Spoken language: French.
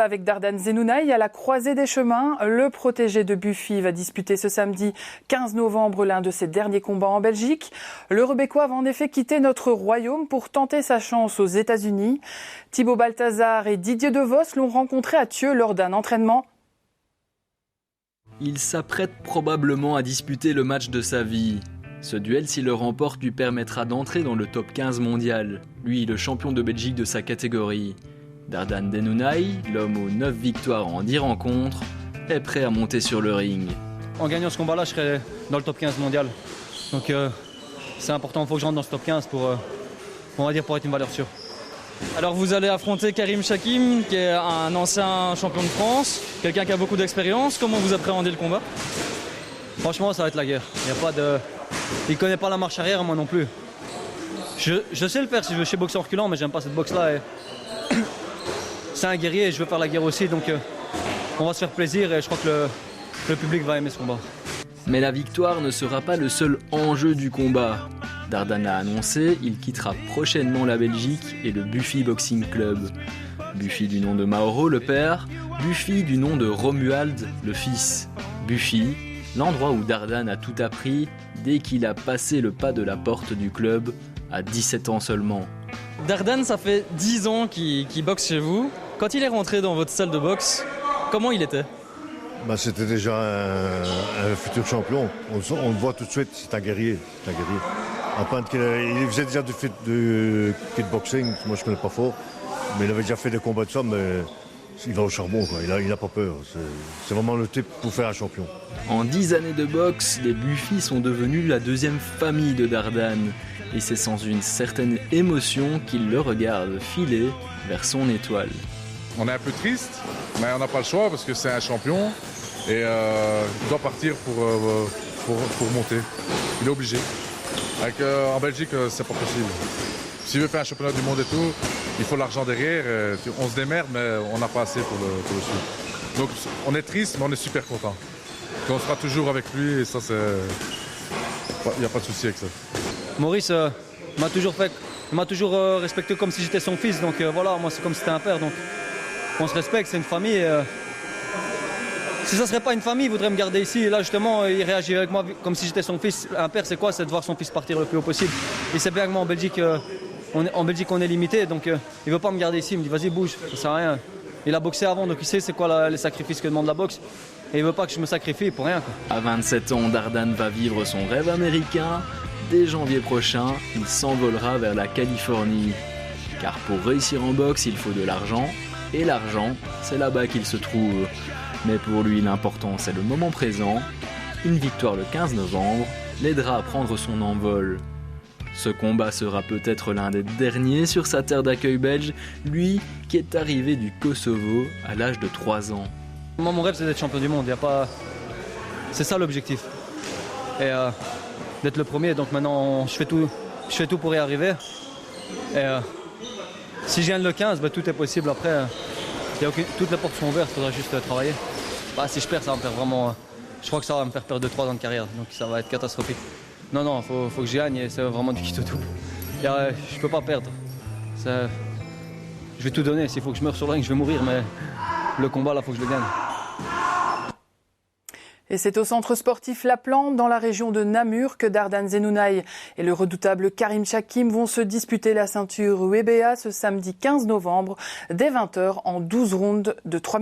Avec Dardan Zenounaï à la croisée des chemins, le protégé de Buffy va disputer ce samedi 15 novembre l'un de ses derniers combats en Belgique. Le Rebecquois va en effet quitter notre royaume pour tenter sa chance aux États-Unis. Thibaut Balthazar et Didier Devos l'ont rencontré à Thieu lors d'un entraînement. Il s'apprête probablement à disputer le match de sa vie. Ce duel, s'il le remporte, lui permettra d'entrer dans le top 15 mondial. Lui, le champion de Belgique de sa catégorie. Dardan Zenounaï, l'homme aux 9 victoires en 10 rencontres, est prêt à monter sur le ring. En gagnant ce combat-là, je serai dans le top 15 mondial. Donc c'est important, il faut que je rentre dans ce top 15 pour être une valeur sûre. Alors vous allez affronter Karim Chakim, qui est un ancien champion de France, quelqu'un qui a beaucoup d'expérience. Comment vous appréhendez le combat? Franchement, ça va être la guerre. Il ne connaît pas la marche arrière, moi non plus. Je sais le faire si je veux chez boxer en reculant, mais j'aime pas cette boxe-là. C'est un guerrier et je veux faire la guerre aussi, donc on va se faire plaisir et je crois que le public va aimer ce combat. Mais la victoire ne sera pas le seul enjeu du combat. Dardan l'a annoncé, il quittera prochainement la Belgique et le Buffy Boxing Club. Buffy du nom de Mauro, le père, Buffy du nom de Romuald, le fils. Buffy, l'endroit où Dardan a tout appris dès qu'il a passé le pas de la porte du club à 17 ans seulement. Dardan, ça fait 10 ans qu'il boxe chez vous. Quand il est rentré dans votre salle de boxe, comment il était? C'était déjà un futur champion. On le voit tout de suite, c'est un guerrier. Il faisait déjà du kickboxing, moi je ne connais pas fort, mais il avait déjà fait des combats de ça, mais il va au charbon, quoi. Il n'a pas peur. C'est vraiment le type pour faire un champion. En 10 années de boxe, les Buffy sont devenus la deuxième famille de Dardan. Et c'est sans une certaine émotion qu'il le regarde filer vers son étoile. On est un peu triste, mais on n'a pas le choix parce que c'est un champion et il doit partir pour monter. Il est obligé. En Belgique, c'est pas possible. S'il veut faire un championnat du monde et tout, il faut l'argent derrière. On se démerde, mais on n'a pas assez pour le suivre. Donc on est triste, mais on est super content. On sera toujours avec lui et ça, il n'y a pas de souci avec ça. Maurice m'a toujours respecté comme si j'étais son fils, donc voilà, moi c'est comme si c'était un père, donc on se respecte, c'est une famille. Si ça serait pas une famille, il voudrait me garder ici, et là justement il réagit avec moi comme si j'étais son fils. Un père c'est quoi? C'est de voir son fils partir le plus haut possible. Il sait bien que moi en Belgique on est limité, donc il veut pas me garder ici, il me dit vas-y bouge, ça sert à rien. Il a boxé avant, donc il sait c'est quoi les sacrifices que demande la boxe. Et il veut pas que je me sacrifie pour rien, quoi. À 27 ans, Dardan va vivre son rêve américain. Dès janvier prochain, il s'envolera vers la Californie. Car pour réussir en boxe, il faut de l'argent. Et l'argent, c'est là-bas qu'il se trouve. Mais pour lui, l'important, c'est le moment présent. Une victoire le 15 novembre l'aidera à prendre son envol. Ce combat sera peut-être l'un des derniers sur sa terre d'accueil belge, lui qui est arrivé du Kosovo à l'âge de 3 ans. Moi, mon rêve, c'est d'être champion du monde. C'est ça l'objectif. Et d'être le premier, donc maintenant je fais tout pour y arriver. Et si je gagne le 15, tout est possible après. Toutes les portes sont ouvertes, il faudra juste travailler. Si je perds, ça va me faire vraiment. Je crois que ça va me faire perdre 2-3 ans de carrière, donc ça va être catastrophique. Non, faut que je gagne et c'est vraiment du quitte tout. Je peux pas perdre. Je vais tout donner, s'il faut que je meure sur le ring, je vais mourir, mais le combat là, faut que je le gagne. Et c'est au centre sportif La Plante, dans la région de Namur, que Dardan Zenounaï et le redoutable Karim Chakim vont se disputer la ceinture WBA ce samedi 15 novembre, dès 20h, en 12 rounds de 3 minutes.